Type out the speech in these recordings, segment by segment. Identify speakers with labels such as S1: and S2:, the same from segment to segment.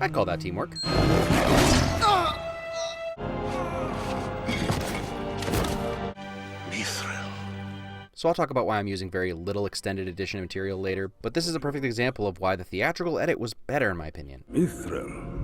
S1: I call that teamwork. So I'll talk about why I'm using very little extended edition material later, but this is a perfect example of why the theatrical edit was better in my opinion.
S2: Mithril.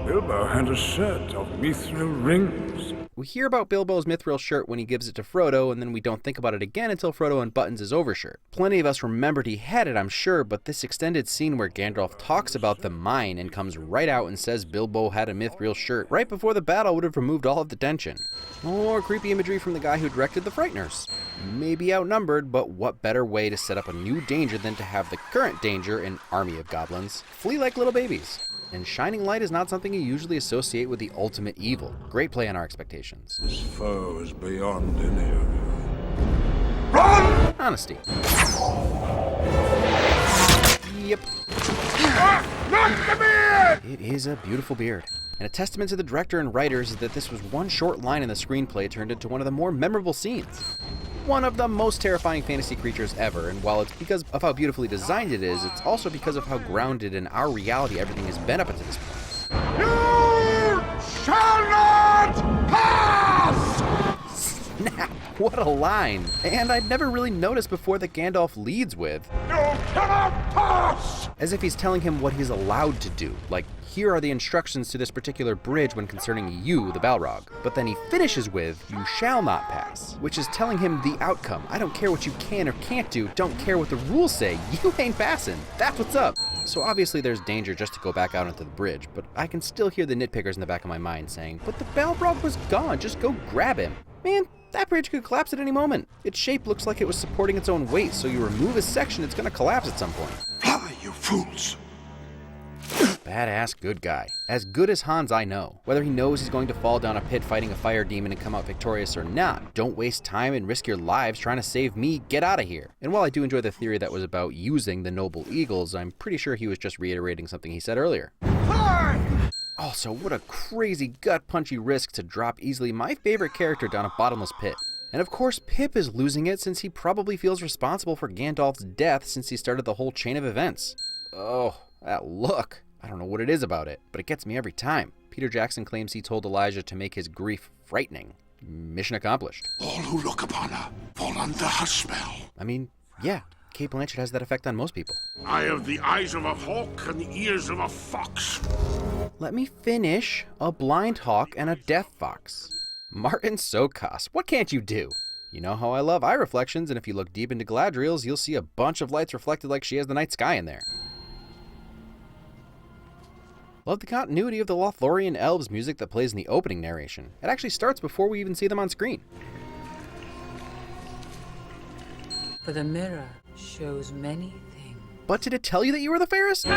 S2: Bilbo had a set of mithril rings.
S1: We hear about Bilbo's mithril shirt when he gives it to Frodo, and then we don't think about it again until Frodo unbuttons his overshirt. Plenty of us remembered he had it, I'm sure, but this extended scene where Gandalf talks about the mine and comes right out and says Bilbo had a mithril shirt right before the battle would have removed all of the tension. More creepy imagery from the guy who directed The Frighteners. Maybe outnumbered, but what better way to set up a new danger than to have the current danger, an army of goblins, flee like little babies. And shining light is not something you usually associate with the ultimate evil. Great play on our expectations.
S2: This foe is beyond any of you. Run!
S1: Honesty. Yep.
S2: Not the beard!
S1: It is a beautiful beard. And a testament to the director and writers is that this was one short line in the screenplay turned into one of the more memorable scenes. One of the most terrifying fantasy creatures ever, and while it's because of how beautifully designed it is, it's also because of how grounded in our reality everything has been up until this point.
S2: You shall not pass!
S1: Snap! What a line! And I'd never really noticed before that Gandalf leads with,
S2: You cannot pass!
S1: as if he's telling him what he's allowed to do, like, here are the instructions to this particular bridge when concerning you, the Balrog. But then he finishes with, you shall not pass, which is telling him the outcome. I don't care what you can or can't do, don't care what the rules say, you ain't passing. That's what's up. So obviously there's danger just to go back out onto the bridge, but I can still hear the nitpickers in the back of my mind saying, but the Balrog was gone, just go grab him. Man, that bridge could collapse at any moment. Its shape looks like it was supporting its own weight, so you remove a section, it's gonna collapse at some point.
S2: Fly, you fools!
S1: Badass good guy. As good as Hans I know. Whether he knows he's going to fall down a pit fighting a fire demon and come out victorious or not, don't waste time and risk your lives trying to save me, get out of here. And while I do enjoy the theory that was about using the noble eagles, I'm pretty sure he was just reiterating something he said earlier. Also, what a crazy gut-punchy risk to drop easily my favorite character down a bottomless pit. And of course Pip is losing it since he probably feels responsible for Gandalf's death since he started the whole chain of events. Oh, that look. I don't know what it is about it, but it gets me every time. Peter Jackson claims he told Elijah to make his grief frightening. Mission accomplished.
S2: All who look upon her fall under her spell.
S1: I mean, yeah, Cate Blanchett has that effect on most people.
S2: I have the eyes of a hawk and the ears of a fox.
S1: Let me finish. A blind hawk and a deaf fox. Martin Sokas, what can't you do? You know how I love eye reflections, and if you look deep into Galadriel's, you'll see a bunch of lights reflected like she has the night sky in there. Love the continuity of the Lothlorien elves music that plays in the opening narration. It actually starts before we even see them on screen.
S3: For the mirror shows many things.
S1: But did it tell you that you were the fairest?
S2: All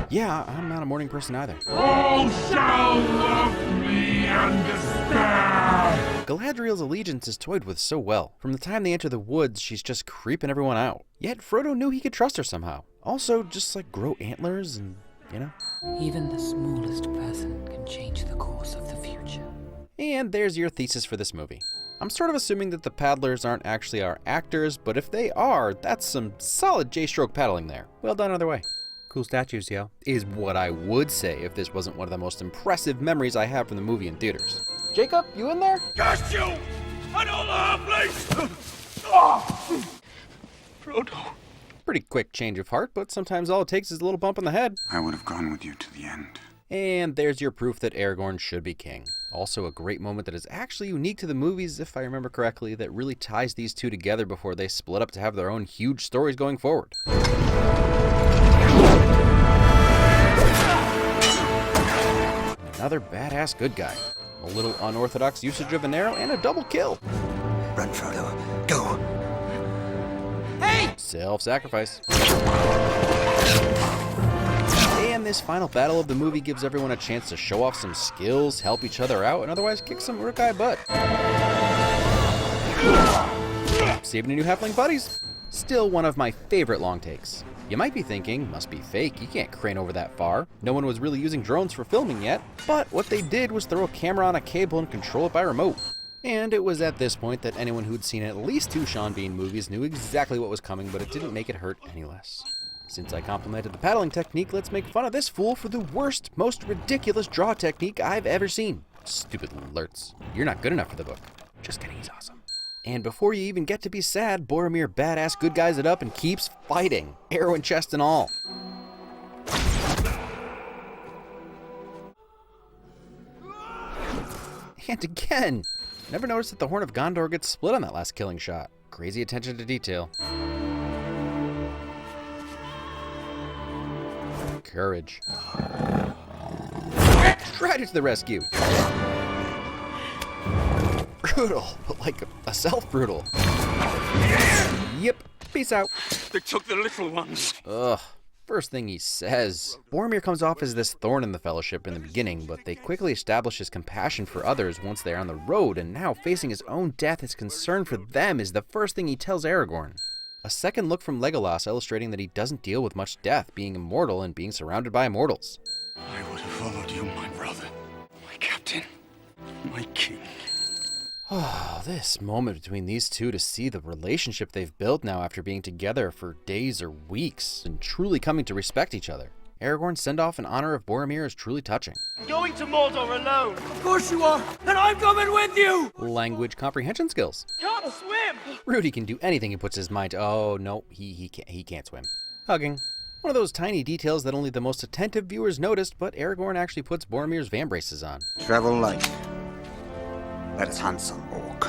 S1: Yeah, I'm not a morning person either.
S2: shall love me and despair.
S1: Galadriel's allegiance is toyed with so well. From the time they enter the woods, she's just creeping everyone out. Yet Frodo knew he could trust her somehow. Also, just like grow antlers and, you know.
S3: Even the smallest person can change the course of the future.
S1: And there's your thesis for this movie. I'm sort of assuming that the paddlers aren't actually our actors, but if they are, that's some solid J-stroke paddling there. Well done either way. Cool statues, yo, is what I would say if this wasn't one of the most impressive memories I have from the movie in theaters. Jacob, you in there?
S2: Curse you! And all our place! Frodo.
S1: Pretty quick change of heart, but sometimes all it takes is a little bump on the head.
S4: I would have gone with you to the end.
S1: And there's your proof that Aragorn should be king. Also a great moment that is actually unique to the movies, if I remember correctly, that really ties these two together before they split up to have their own huge stories going forward. Another badass good guy. A little unorthodox usage of an arrow and a double kill.
S5: Run, Frodo. Go.
S1: Self-sacrifice. And this final battle of the movie gives everyone a chance to show off some skills, help each other out, and otherwise kick some Uruk-hai butt. Saving a new halfling buddies. Still one of my favorite long takes. You might be thinking, must be fake, you can't crane over that far. No one was really using drones for filming yet, but what they did was throw a camera on a cable and control it by remote. And it was at this point that anyone who'd seen at least 2 Sean Bean movies knew exactly what was coming, but it didn't make it hurt any less. Since I complimented the paddling technique, let's make fun of this fool for the worst, most ridiculous draw technique I've ever seen. Stupid alerts. You're not good enough for the book. Just kidding, he's awesome. And before you even get to be sad, Boromir badass good guys it up and keeps fighting, arrow in chest and all. And again! Never noticed that the Horn of Gondor gets split on that last killing shot. Crazy attention to detail. Courage. Strider to the rescue! Brutal, but like a self-brutal. Yep, peace out.
S4: They took the little ones.
S1: Ugh. First thing he says. Boromir comes off as this thorn in the Fellowship in the beginning, but they quickly establish his compassion for others once they're on the road, and now facing his own death, his concern for them is the first thing he tells Aragorn. A second look from Legolas illustrating that he doesn't deal with much death, being immortal and being surrounded by immortals.
S4: I would have followed you, my brother, my captain, my king.
S1: Oh, this moment between these two to see the relationship they've built now after being together for days or weeks and truly coming to respect each other. Aragorn's send-off in honor of Boromir is truly touching.
S6: Going to Mordor alone.
S5: Of course you are, and I'm coming with you!
S1: Language comprehension skills.
S6: Can't swim.
S1: Rudy can do anything he puts his mind to. Oh, no, he can't swim. Hugging. One of those tiny details that only the most attentive viewers noticed, but Aragorn actually puts Boromir's van braces on.
S5: Travel light. That is handsome, orc.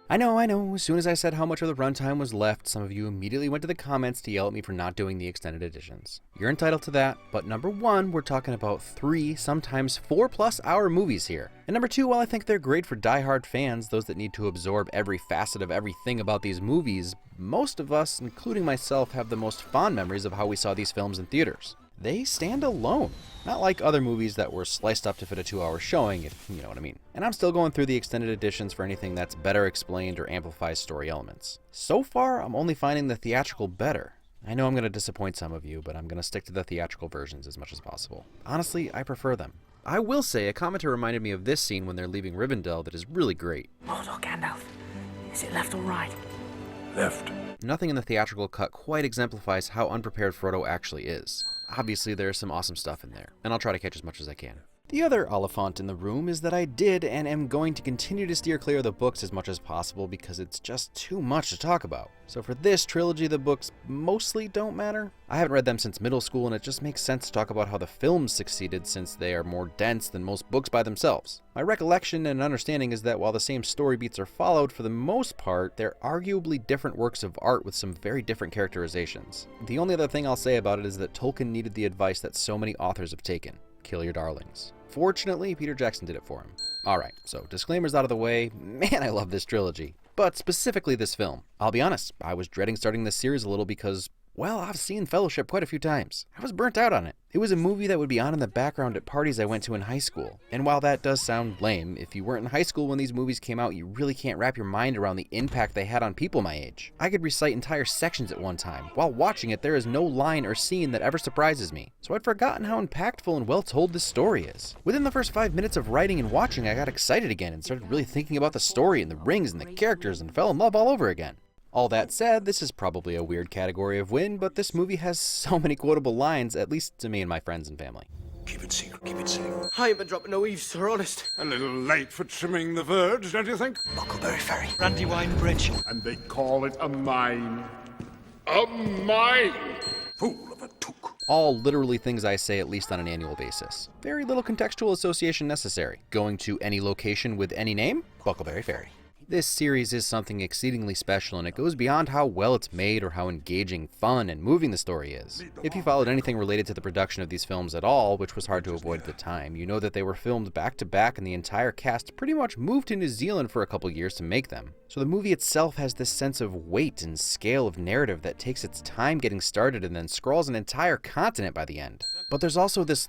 S1: I know. As soon as I said how much of the runtime was left, some of you immediately went to the comments to yell at me for not doing the extended editions. You're entitled to that, but number 1, we're talking about 3, sometimes 4+ hour movies here. And number 2, while I think they're great for die-hard fans, those that need to absorb every facet of everything about these movies, most of us, including myself, have the most fond memories of how we saw these films in theaters. They stand alone. Not like other movies that were sliced up to fit a 2-hour showing, if you know what I mean. And I'm still going through the extended editions for anything that's better explained or amplifies story elements. So far, I'm only finding the theatrical better. I know I'm going to disappoint some of you, but I'm going to stick to the theatrical versions as much as possible. Honestly, I prefer them. I will say, a commenter reminded me of this scene when they're leaving Rivendell that is really great.
S3: Mordor, Gandalf. Is it left or right?
S2: Left.
S1: Nothing in the theatrical cut quite exemplifies how unprepared Frodo actually is. Obviously, there's some awesome stuff in there, and I'll try to catch as much as I can. The other elephant in the room is that I did and am going to continue to steer clear of the books as much as possible because it's just too much to talk about. So for this trilogy, the books mostly don't matter. I haven't read them since middle school, and it just makes sense to talk about how the films succeeded since they are more dense than most books by themselves. My recollection and understanding is that while the same story beats are followed, for the most part, they're arguably different works of art with some very different characterizations. The only other thing I'll say about it is that Tolkien needed the advice that so many authors have taken. Kill your darlings. Fortunately, Peter Jackson did it for him. Alright, so disclaimers out of the way, man I love this trilogy. But specifically this film. I'll be honest, I was dreading starting this series a little because, well, I've seen Fellowship quite a few times. I was burnt out on it. It was a movie that would be on in the background at parties I went to in high school. And while that does sound lame, if you weren't in high school when these movies came out, you really can't wrap your mind around the impact they had on people my age. I could recite entire sections at one time. While watching it, there is no line or scene that ever surprises me. So I'd forgotten how impactful and well told this story is. Within the first 5 minutes of writing and watching, I got excited again and started really thinking about the story and the rings and the characters and fell in love all over again. All that said, this is probably a weird category of win, but this movie has so many quotable lines, at least to me and my friends and family.
S2: Keep it secret, keep it secret.
S6: I ain't been dropping no eaves, sir, honest.
S2: A little late for trimming the verge, don't you think?
S5: Buckleberry Ferry.
S6: Brandywine Bridge.
S2: And they call it a mine. A mine! Fool of a took.
S1: All literally things I say at least on an annual basis. Very little contextual association necessary. Going to any location with any name? Buckleberry Ferry. This series is something exceedingly special, and it goes beyond how well it's made or how engaging, fun, and moving the story is. If you followed anything related to the production of these films at all, which was hard to avoid at the time, you know that they were filmed back to back and the entire cast pretty much moved to New Zealand for a couple years to make them. So the movie itself has this sense of weight and scale of narrative that takes its time getting started and then scrawls an entire continent by the end. But there's also this,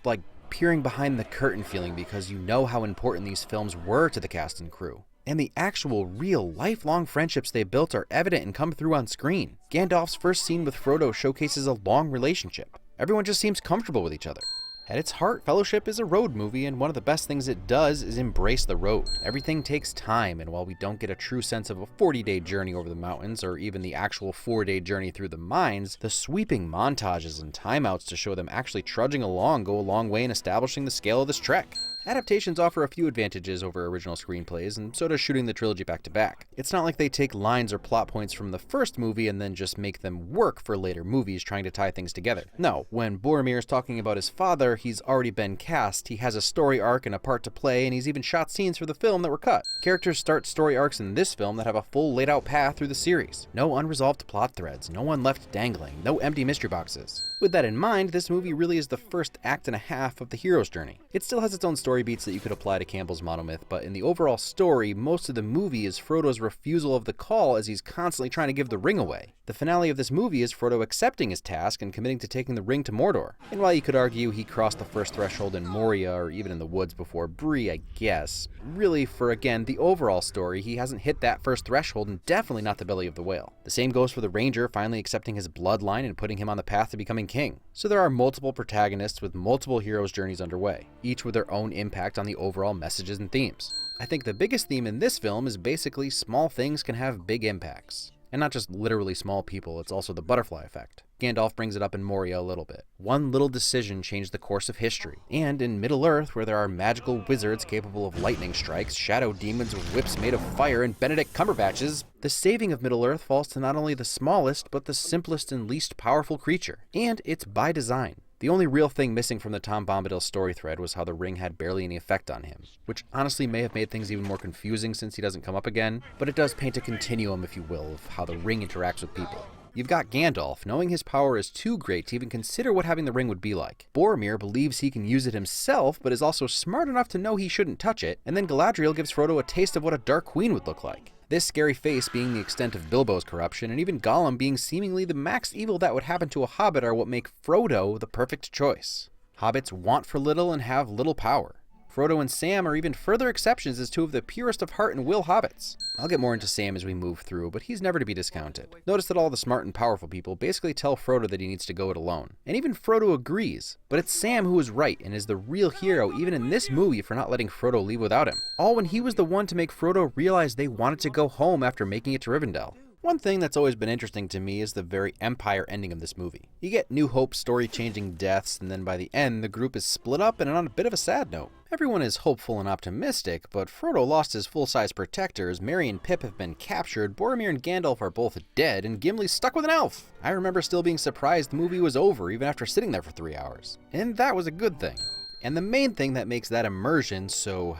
S1: peering behind the curtain feeling because you know how important these films were to the cast and crew. And the actual, real, lifelong friendships they built are evident and come through on screen. Gandalf's first scene with Frodo showcases a long relationship. Everyone just seems comfortable with each other. At its heart, Fellowship is a road movie, and one of the best things it does is embrace the road. Everything takes time, and while we don't get a true sense of a 40-day journey over the mountains, or even the actual 4-day journey through the mines, the sweeping montages and timeouts to show them actually trudging along go a long way in establishing the scale of this trek. Adaptations offer a few advantages over original screenplays, and so does shooting the trilogy back to back. It's not like they take lines or plot points from the first movie and then just make them work for later movies trying to tie things together. No, when Boromir is talking about his father, he's already been cast, he has a story arc and a part to play, and he's even shot scenes for the film that were cut. Characters start story arcs in this film that have a full laid out path through the series. No unresolved plot threads, no one left dangling, no empty mystery boxes. With that in mind, this movie really is the first act and a half of the hero's journey. It still has its own story beats that you could apply to Campbell's monomyth, but in the overall story, most of the movie is Frodo's refusal of the call as he's constantly trying to give the ring away. The finale of this movie is Frodo accepting his task and committing to taking the ring to Mordor. And while you could argue he crossed the first threshold in Moria or even in the woods before Bree, I guess, really for, again, the overall story, he hasn't hit that first threshold and definitely not the belly of the whale. The same goes for the Ranger finally accepting his bloodline and putting him on the path to becoming king. So there are multiple protagonists with multiple heroes' journeys underway, each with their own impact on the overall messages and themes. I think the biggest theme in this film is basically small things can have big impacts. And not just literally small people, it's also the butterfly effect. Gandalf brings it up in Moria a little bit. One little decision changed the course of history. And in Middle-earth, where there are magical wizards capable of lightning strikes, shadow demons with whips made of fire, and Benedict Cumberbatches, the saving of Middle-earth falls to not only the smallest, but the simplest and least powerful creature. And it's by design. The only real thing missing from the Tom Bombadil story thread was how the ring had barely any effect on him, which honestly may have made things even more confusing since he doesn't come up again, but it does paint a continuum, if you will, of how the ring interacts with people. You've got Gandalf, knowing his power is too great to even consider what having the ring would be like. Boromir believes he can use it himself, but is also smart enough to know he shouldn't touch it, and then Galadriel gives Frodo a taste of what a Dark Queen would look like. This scary face being the extent of Bilbo's corruption, and even Gollum being seemingly the max evil that would happen to a hobbit are what make Frodo the perfect choice. Hobbits want for little and have little power. Frodo and Sam are even further exceptions as two of the purest of heart and will hobbits. I'll get more into Sam as we move through, but he's never to be discounted. Notice that all the smart and powerful people basically tell Frodo that he needs to go it alone. And even Frodo agrees, but it's Sam who is right and is the real hero even in this movie for not letting Frodo leave without him. All when he was the one to make Frodo realize they wanted to go home after making it to Rivendell. One thing that's always been interesting to me is the very Empire ending of this movie. You get New Hope story-changing deaths, and then by the end, the group is split up and on a bit of a sad note. Everyone is hopeful and optimistic, but Frodo lost his full-size protectors, Merry and Pip have been captured, Boromir and Gandalf are both dead, and Gimli's stuck with an elf. I remember still being surprised the movie was over, even after sitting there for 3 hours. And that was a good thing. And the main thing that makes that immersion so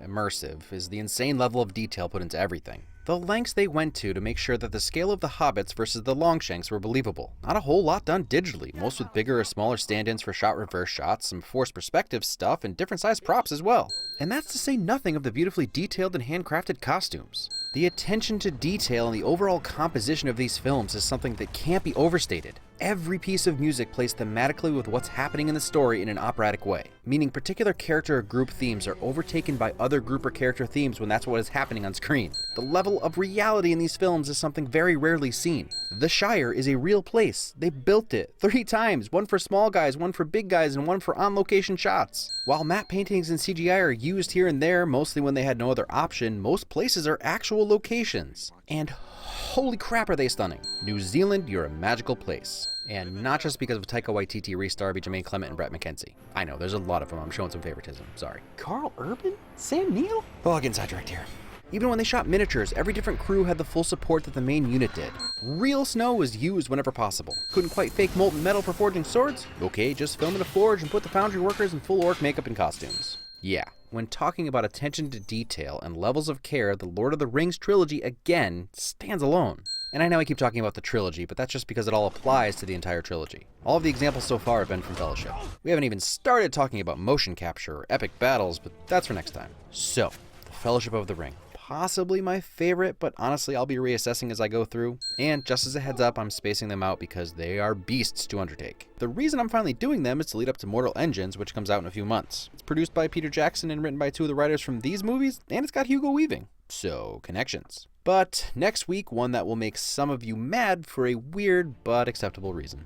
S1: immersive is the insane level of detail put into everything. The lengths they went to make sure that the scale of the hobbits versus the Longshanks were believable. Not a whole lot done digitally, most with bigger or smaller stand-ins for shot reverse shots, some forced perspective stuff, and different sized props as well. And that's to say nothing of the beautifully detailed and handcrafted costumes. The attention to detail and the overall composition of these films is something that can't be overstated. Every piece of music plays thematically with what's happening in the story in an operatic way, meaning particular character or group themes are overtaken by other group or character themes when that's what is happening on screen. The level of reality in these films is something very rarely seen. The Shire is a real place. They built it 3 times, one for small guys, one for big guys, and one for on-location shots. While matte paintings and CGI are used here and there, mostly when they had no other option, most places are actual locations. And holy crap are they stunning. New Zealand, you're a magical place. And not just because of Taika Waititi, Rhys Darby, Jermaine Clement, and Brett McKenzie. I know, there's a lot of them, I'm showing some favoritism, sorry. Carl Urban? Sam Neill? Oh, I'll get sidetracked here. Even when they shot miniatures, every different crew had the full support that the main unit did. Real snow was used whenever possible. Couldn't quite fake molten metal for forging swords? Okay, just film in a forge and put the foundry workers in full orc makeup and costumes. Yeah, when talking about attention to detail and levels of care, the Lord of the Rings trilogy, again, stands alone. And I know I keep talking about the trilogy, but that's just because it all applies to the entire trilogy. All of the examples so far have been from Fellowship. We haven't even started talking about motion capture or epic battles, but that's for next time. So, the Fellowship of the Ring. Possibly my favorite, but honestly I'll be reassessing as I go through. And just as a heads up, I'm spacing them out because they are beasts to undertake. The reason I'm finally doing them is to lead up to Mortal Engines, which comes out in a few months. It's produced by Peter Jackson and written by 2 of the writers from these movies, and it's got Hugo Weaving. So, connections. But next week, one that will make some of you mad for a weird but acceptable reason.